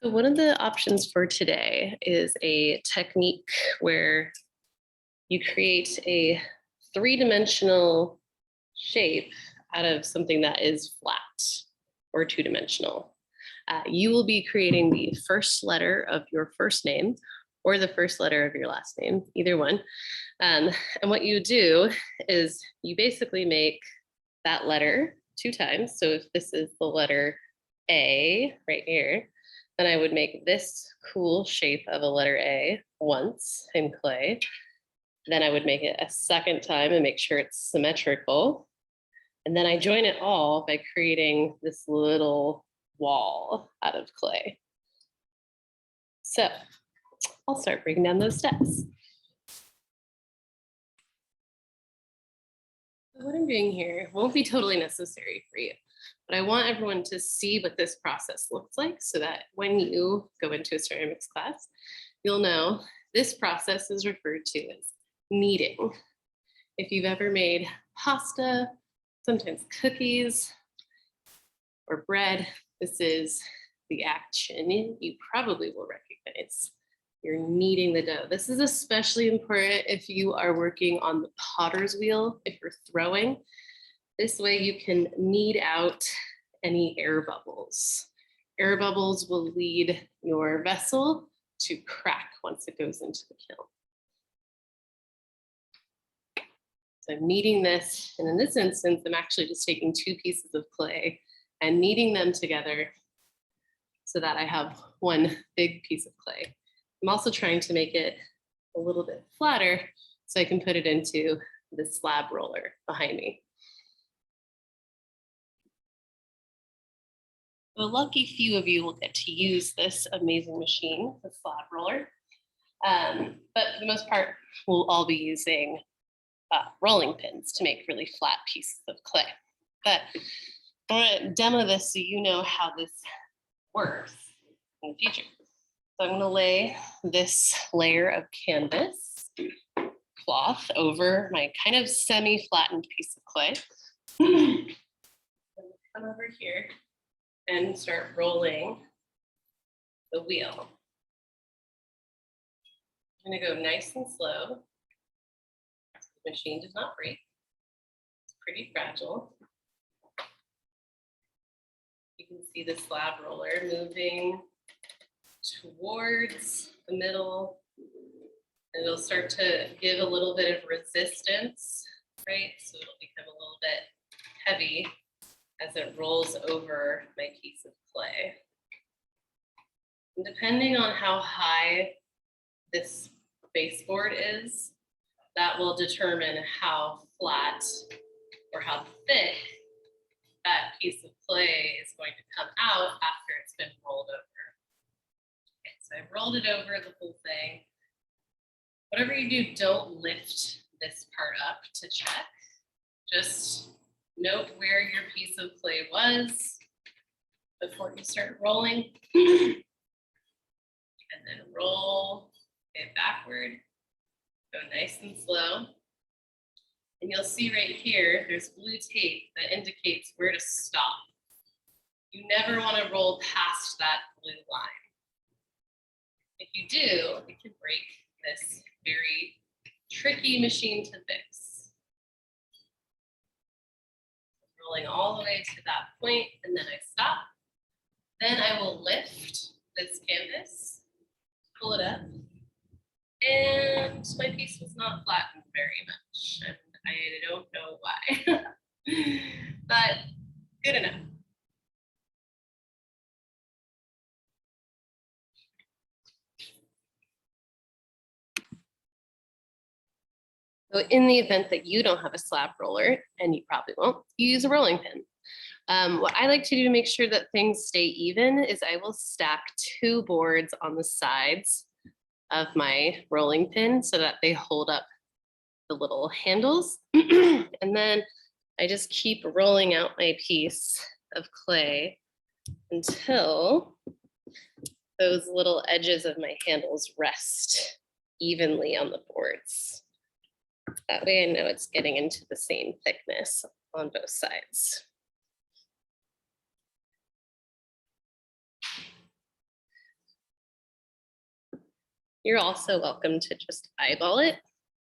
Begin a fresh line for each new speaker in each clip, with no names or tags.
So one of the options for today is a technique where you create a three-dimensional shape out of something that is flat or two-dimensional. You will be creating the first letter of your first name or the first letter of your last name, either one. And what you do is you basically make that letter two times. So if this is the letter A right here, then I would make this cool shape of a letter A once in clay. Then I would make it a second time and make sure it's symmetrical. And then I join it all by creating this little wall out of clay. So I'll start breaking down those steps. What I'm doing here won't be totally necessary for you, but I want everyone to see what this process looks like so that when you go into a ceramics class, you'll know this process is referred to as kneading. If you've ever made pasta, sometimes cookies, or bread, this is the action you probably will recognize. You're kneading the dough. This is especially important if you are working on the potter's wheel, if you're throwing. This way you can knead out any air bubbles. Air bubbles will lead your vessel to crack once it goes into the kiln. So I'm kneading this, and in this instance, I'm actually just taking two pieces of clay and kneading them together so that I have one big piece of clay. I'm also trying to make it a little bit flatter so I can put it into the slab roller behind me. A lucky few of you will get to use this amazing machine, the slab roller. But for the most part, we'll all be using rolling pins to make really flat pieces of clay. But I want to demo this so you know how this works in the future. So I'm going to lay this layer of canvas cloth over my kind of semi-flattened piece of clay. Come over here and start rolling the wheel. I'm going to go nice and slow. The machine does not break. It's pretty fragile. You can see the slab roller moving towards the middle, and it'll start to give a little bit of resistance, right? So it'll become a little bit heavy as it rolls over my piece of clay. And depending on how high this baseboard is, that will determine how flat or how thick that piece of clay is going to come out after it's been rolled over. Okay, so I've rolled it over the whole thing. Whatever you do, don't lift this part up to check. Just note where your piece of clay was before you start rolling. And then roll it backward. Go nice and slow. And you'll see right here, there's blue tape that indicates where to stop. You never want to roll past that blue line. If you do, it can break this very tricky machine to fix. Rolling all the way to that point, and then I stop. Then I will lift this canvas, pull it up, and my piece was not flattened very much. And I don't know why, but good enough. So in the event that you don't have a slab roller, and you probably won't, you use a rolling pin. What I like to do to make sure that things stay even is I will stack two boards on the sides of my rolling pin so that they hold up the little handles. And then I just keep rolling out my piece of clay until those little edges of my handles rest evenly on the boards. That way I know it's getting into the same thickness on both sides. You're also welcome to just eyeball it,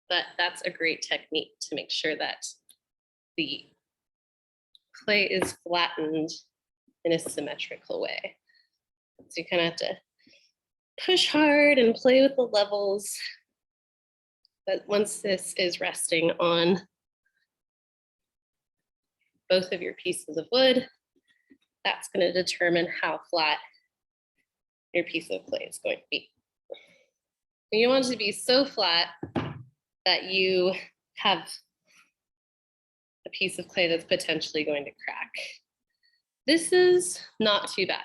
but that's a great technique to make sure that the clay is flattened in a symmetrical way. So you kind of have to push hard and play with the levels. But once this is resting on both of your pieces of wood, that's going to determine how flat your piece of clay is going to be. And you want it to be so flat that you have a piece of clay that's potentially going to crack. This is not too bad.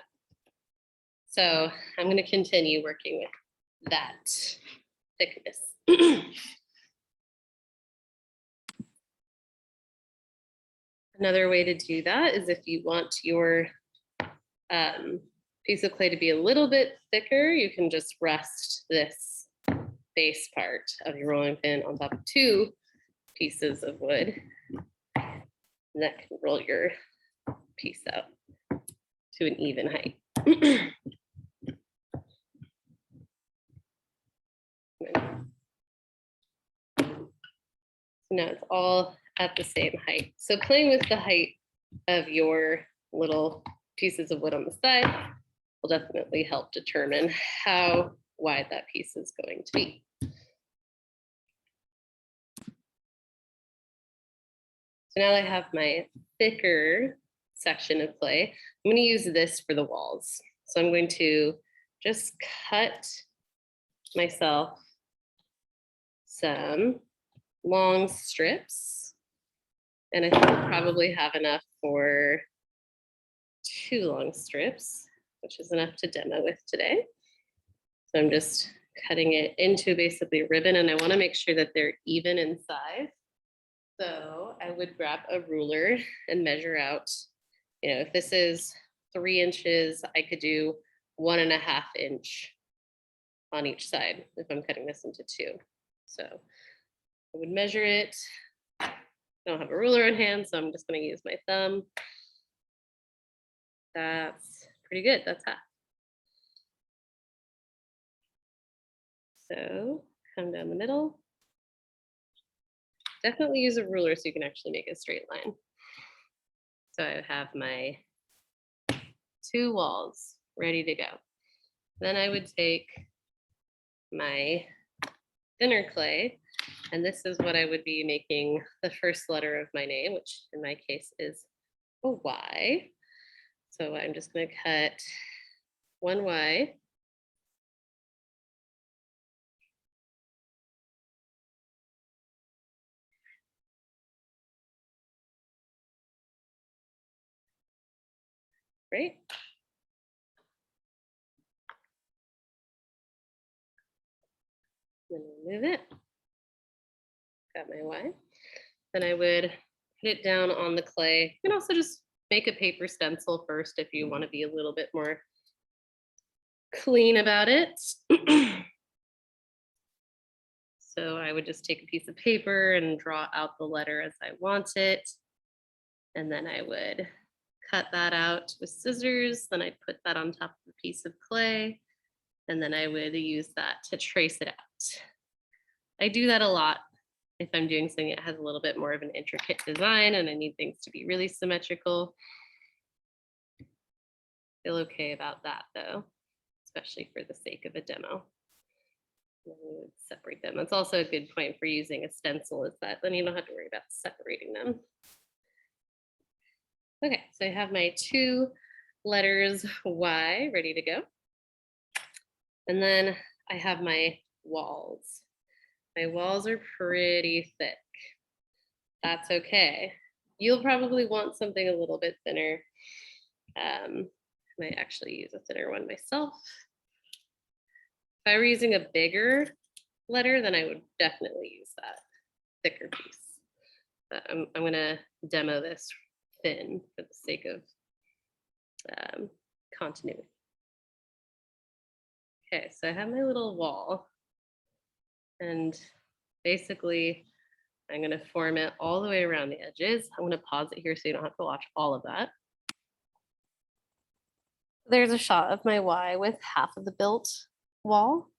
So I'm going to continue working with that thickness. Another way to do that is if you want your piece of clay to be a little bit thicker, you can just rest this base part of your rolling pin on top of 2 pieces of wood. And that can roll your piece out to an even height. So now it's all at the same height. So playing with the height of your little pieces of wood on the side will definitely help determine how wide that piece is going to be. So now I have my thicker section of clay. I'm going to use this for the walls. So I'm going to just cut myself some long strips. And I think I'll probably have enough for 2 long strips, which is enough to demo with today. So I'm just cutting it into basically a ribbon, and I want to make sure that they're even in size. So I would grab a ruler and measure out, if this is 3 inches, I could do 1.5 inch on each side if I'm cutting this into 2. So I would measure it. I don't have a ruler in hand, so I'm just going to use my thumb. That's pretty good. That's half. So come down the middle. Definitely use a ruler so you can actually make a straight line. So I have my 2 walls ready to go. Then I would take my thinner clay, and this is what I would be making the first letter of my name, which in my case is a Y. So I'm just going to cut 1 Y. Right? Then remove it. Got my Y. Then I would put it down on the clay. You can also just make a paper stencil first if you want to be a little bit more clean about it. So I would just take a piece of paper and draw out the letter as I want it. And then I would cut that out with scissors. Then I'd put that on top of a piece of clay. And then I would use that to trace it out. I do that a lot if I'm doing something that has a little bit more of an intricate design and I need things to be really symmetrical. Feel okay about that though, especially for the sake of a demo. And then we would separate them. That's also a good point for using a stencil, is that then you don't have to worry about separating them. Okay, so I have my 2 letters Y ready to go. And then I have my walls. My walls are pretty thick. That's okay. You'll probably want something a little bit thinner. I might actually use a thinner one myself. If I were using a bigger letter, then I would definitely use that thicker piece. But I'm going to demo this thin for the sake of continuity. Okay, so I have my little wall, and basically I'm going to form it all the way around the edges. I'm going to pause it here so you don't have to watch all of that. There's a shot of my Y with half of the built wall.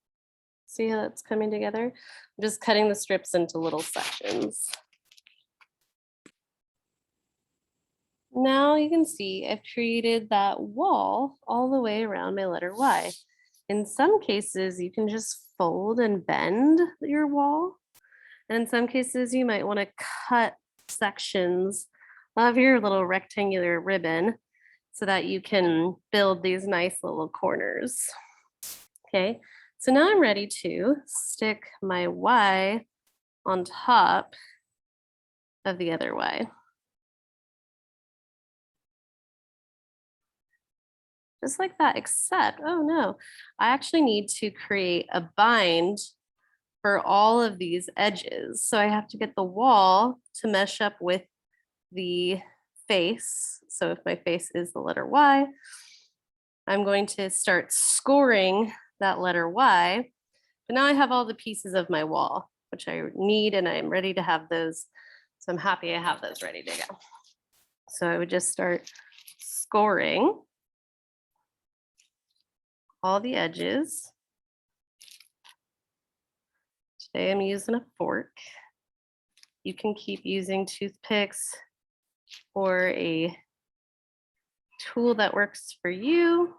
See how that's coming together? I'm just cutting the strips into little sections. Now you can see I've created that wall all the way around my letter Y. In some cases, you can just fold and bend your wall. And in some cases, you might want to cut sections of your little rectangular ribbon so that you can build these nice little corners. Okay, so now I'm ready to stick my Y on top of the other Y. Just like that, except, oh no, I actually need to create a bind for all of these edges. So I have to get the wall to mesh up with the face. So if my face is the letter Y, I'm going to start scoring that letter Y. But now I have all the pieces of my wall, which I need, and I'm ready to have those. So I'm happy I have those ready to go. So I would just start scoring all the edges. Today I'm using a fork. You can keep using toothpicks or a tool that works for you.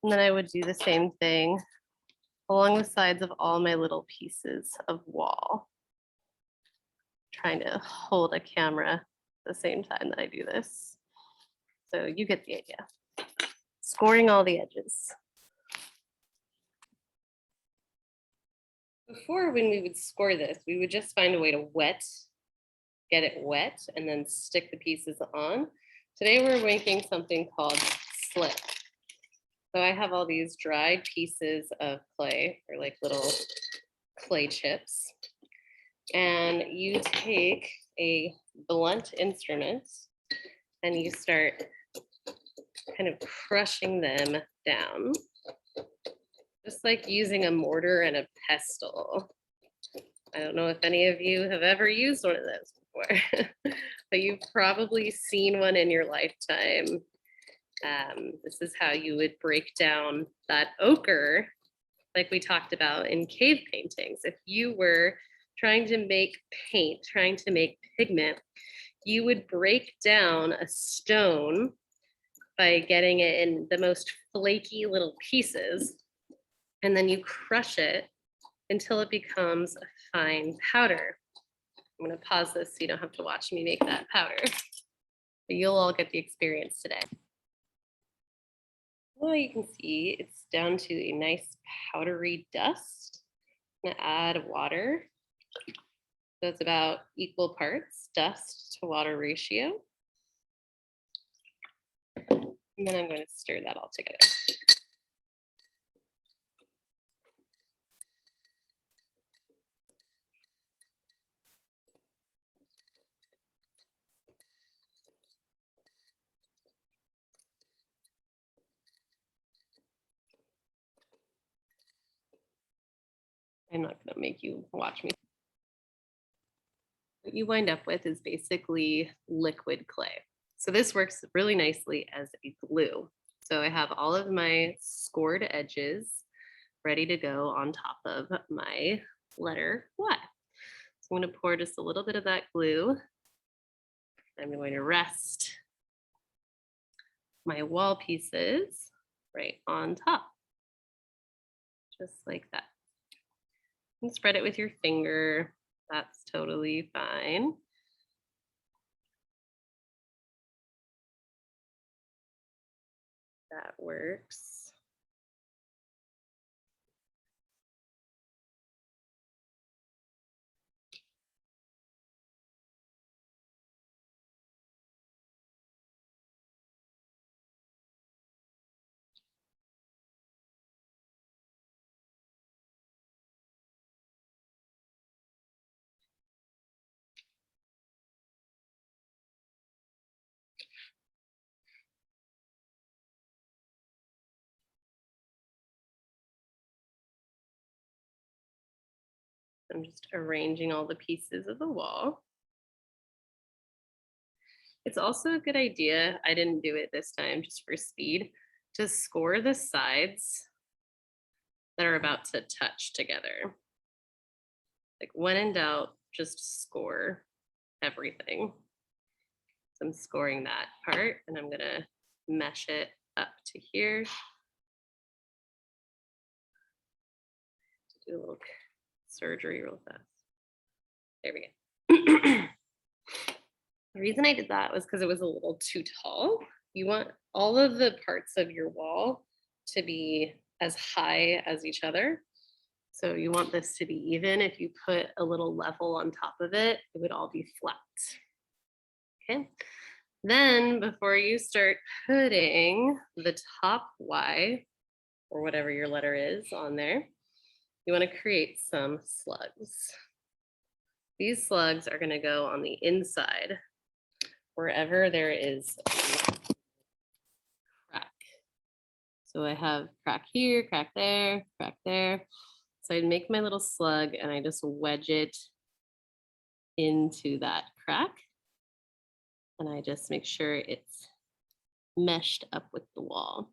And then I would do the same thing along the sides of all my little pieces of wall. Trying to hold a camera at the same time that I do this. So you get the idea. Scoring all the edges. Before, when we would score this, we would just find a way to get it wet, and then stick the pieces on. Today we're making something called slip. So I have all these dried pieces of clay, or like little clay chips. And you take a blunt instrument and you start kind of crushing them down, just like using a mortar and a pestle. I don't know if any of you have ever used one of those before, but you've probably seen one in your lifetime. This is how you would break down that ochre, like we talked about in cave paintings. If you were trying to make paint, trying to make pigment, you would break down a stone by getting it in the most flaky little pieces, and then you crush it until it becomes a fine powder. I'm going to pause this so you don't have to watch me make that powder, but you'll all get the experience today. Well, you can see it's down to a nice powdery dust. I'm going to add water. So it's about equal parts dust to water ratio. And then I'm going to stir that all together. I'm not going to make you watch me. What you wind up with is basically liquid clay. So this works really nicely as a glue. So I have all of my scored edges ready to go on top of my letter Y. So I'm going to pour just a little bit of that glue. I'm going to rest my wall pieces right on top, just like that. And spread it with your finger. That's totally fine. That works. I'm just arranging all the pieces of the wall. It's also a good idea, I didn't do it this time just for speed, to score the sides that are about to touch together. Like when in doubt, just score everything. So I'm scoring that part and I'm gonna mesh it up to here. Do a little surgery real fast. There we go. The reason I did that was because it was a little too tall. You want all of the parts of your wall to be as high as each other. So you want this to be even. If you put a little level on top of it, it would all be flat. Okay. Then before you start putting the top Y or whatever your letter is on there, you want to create some slugs. These slugs are going to go on the inside wherever there is a crack. So I have crack here, crack there, crack there. So I make my little slug and I just wedge it into that crack. And I just make sure it's meshed up with the wall.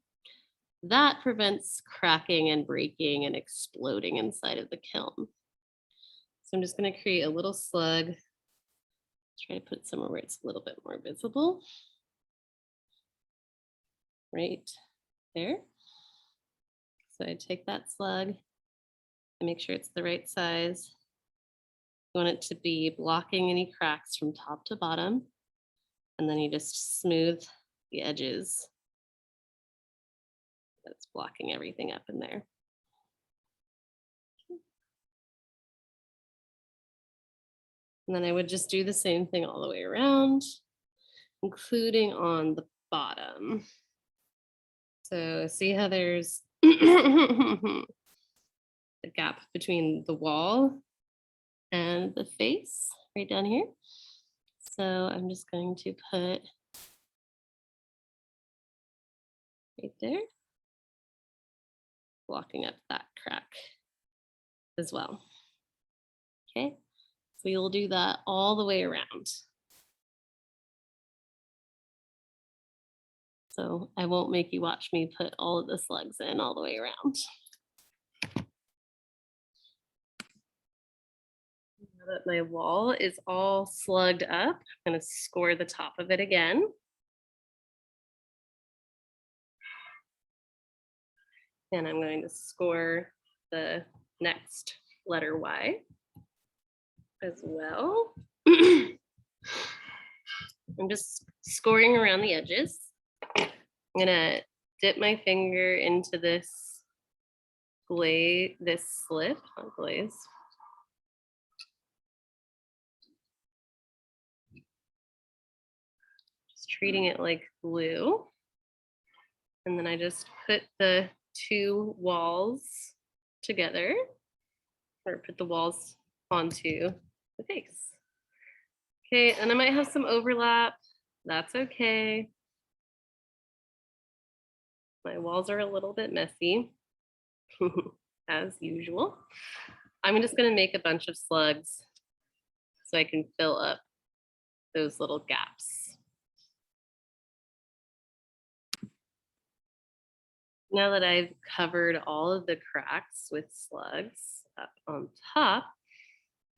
That prevents cracking and breaking and exploding inside of the kiln. So I'm just going to create a little slug. Try to put it somewhere where it's a little bit more visible. Right there. So I take that slug and make sure it's the right size. You want it to be blocking any cracks from top to bottom. And then you just smooth the edges. That's blocking everything up in there. And then I would just do the same thing all the way around, including on the bottom. So see how there's the gap between the wall and the face right down here. So I'm just going to put right there, blocking up that crack as well. Okay, so you'll do that all the way around. So I won't make you watch me put all of the slugs in all the way around. Now that my wall is all slugged up, I'm going to score the top of it again. And I'm going to score the next letter Y as well. I'm just scoring around the edges. I'm gonna dip my finger into this glaze, this slip, not glaze. Just treating it like glue. And then I just put the two walls together, or put the walls onto the face. Okay, and I might have some overlap. That's okay. My walls are a little bit messy, as usual. I'm just gonna make a bunch of slugs so I can fill up those little gaps. Now that I've covered all of the cracks with slugs up on top,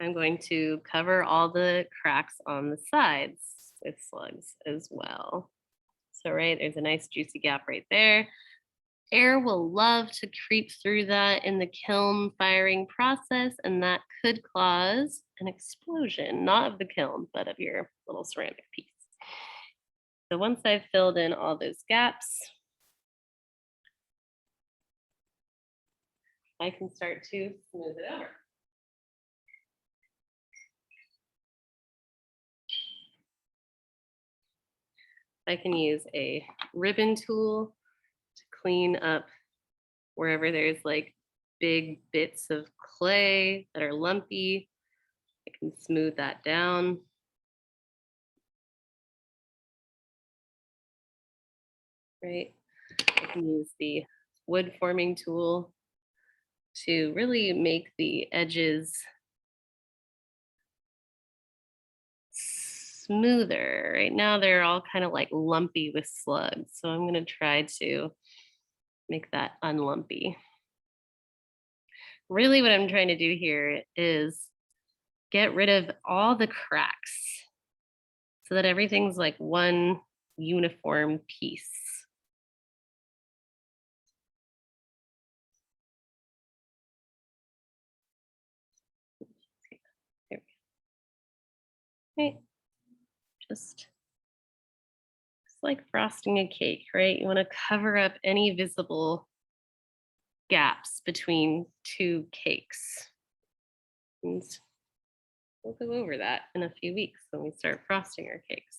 I'm going to cover all the cracks on the sides with slugs as well. So right, there's a nice juicy gap right there. Air will love to creep through that in the kiln firing process, and that could cause an explosion, not of the kiln, but of your little ceramic piece. So once I've filled in all those gaps, I can start to smooth it over. I can use a ribbon tool to clean up wherever there's like big bits of clay that are lumpy. I can smooth that down. Right. I can use the wood forming tool to really make the edges smoother. Right now they're all kind of like lumpy with slugs. So I'm going to try to make that unlumpy. Really what I'm trying to do here is get rid of all the cracks so that everything's like one uniform piece. There we go. Okay. Just like frosting a cake, right? You want to cover up any visible gaps between two cakes. And we'll go over that in a few weeks when we start frosting our cakes.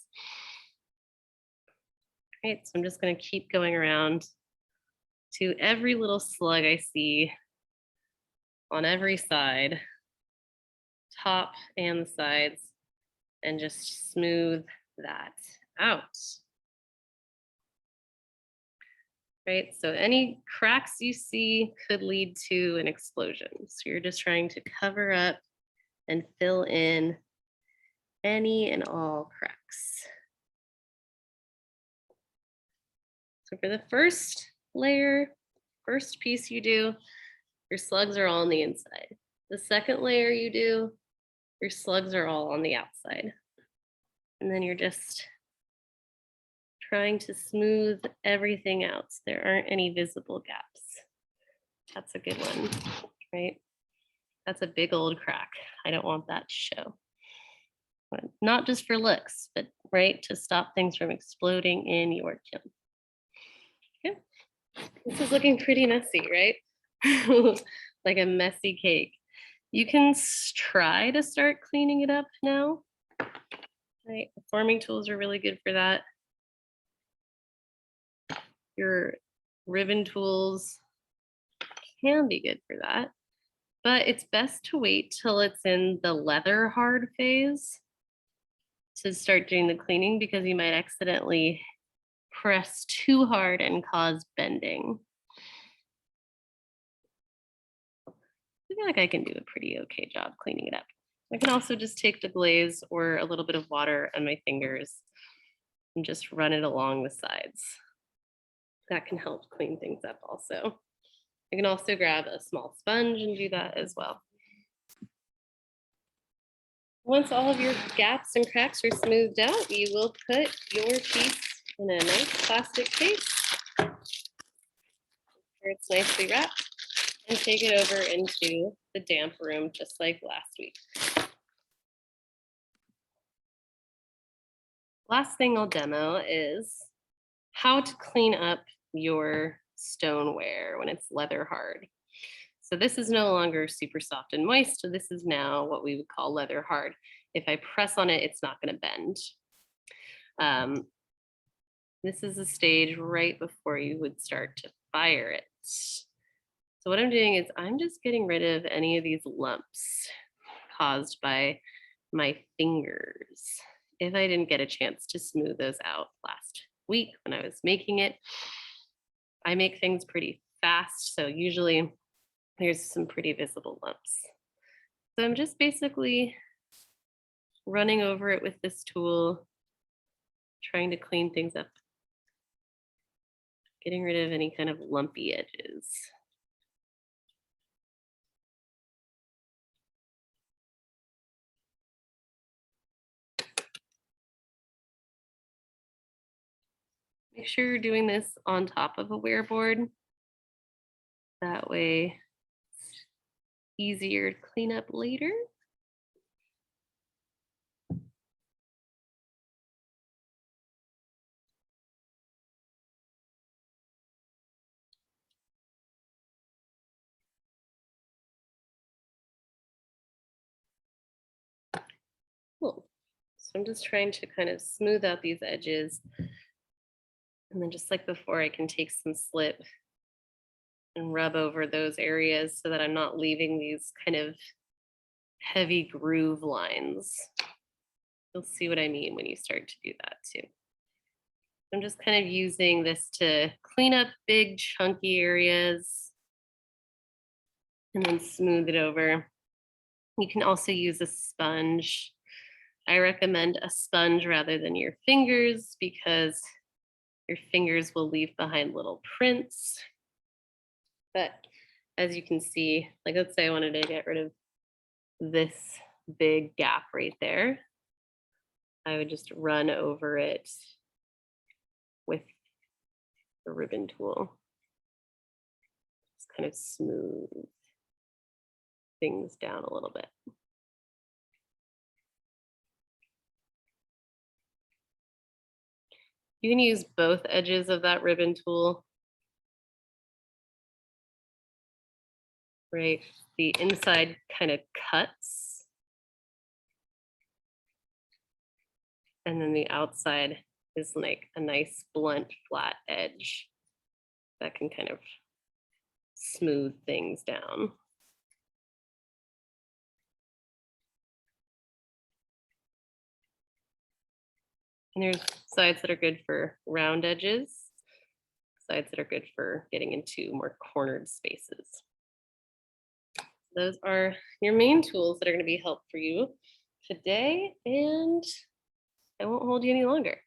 All right, so I'm just going to keep going around to every little slug I see on every side, top and the sides, and just smooth that out. Right, so any cracks you see could lead to an explosion. So you're just trying to cover up and fill in any and all cracks. So for the first layer, first piece you do, your slugs are all on the inside. The second layer you do, your slugs are all on the outside. And then you're just trying to smooth everything out so there aren't any visible gaps. That's a good one, right? That's a big old crack. I don't want that to show. But not just for looks, but right, to stop things from exploding in your kiln. Okay. This is looking pretty messy, right? Like a messy cake. You can try to start cleaning it up now. Right, forming tools are really good for that. Your ribbon tools can be good for that, but it's best to wait till it's in the leather hard phase to start doing the cleaning, because you might accidentally press too hard and cause bending. I feel like I can do a pretty okay job cleaning it up. I can also just take the glaze or a little bit of water on my fingers and just run it along the sides. That can help clean things up also. I can also grab a small sponge and do that as well. Once all of your gaps and cracks are smoothed out, you will put your piece in a nice plastic case where it's nicely wrapped, and take it over into the damp room just like last week. Last thing I'll demo is how to clean up your stoneware when it's leather hard. So this is no longer super soft and moist. So this is now what we would call leather hard. If I press on it, it's not going to bend. This is the stage right before you would start to fire it. So what I'm doing is I'm just getting rid of any of these lumps caused by my fingers. If I didn't get a chance to smooth those out last week when I was making it, I make things pretty fast. So usually there's some pretty visible lumps. So I'm just basically running over it with this tool, trying to clean things up, getting rid of any kind of lumpy edges. Make sure you're doing this on top of a wear board. That way it's easier to clean up later. Cool. So I'm just trying to kind of smooth out these edges. And then just like before, I can take some slip and rub over those areas so that I'm not leaving these kind of heavy groove lines. You'll see what I mean when you start to do that too. I'm just kind of using this to clean up big chunky areas and then smooth it over. You can also use a sponge. I recommend a sponge rather than your fingers because your fingers will leave behind little prints. But as you can see, like let's say I wanted to get rid of this big gap right there. I would just run over it with the ribbon tool. Just kind of smooth things down a little bit. You can use both edges of that ribbon tool. Right, the inside kind of cuts. And then the outside is like a nice blunt flat edge that can kind of smooth things down. And there's sides that are good for round edges, sides that are good for getting into more cornered spaces. Those are your main tools that are going to be helpful for you today, and I won't hold you any longer.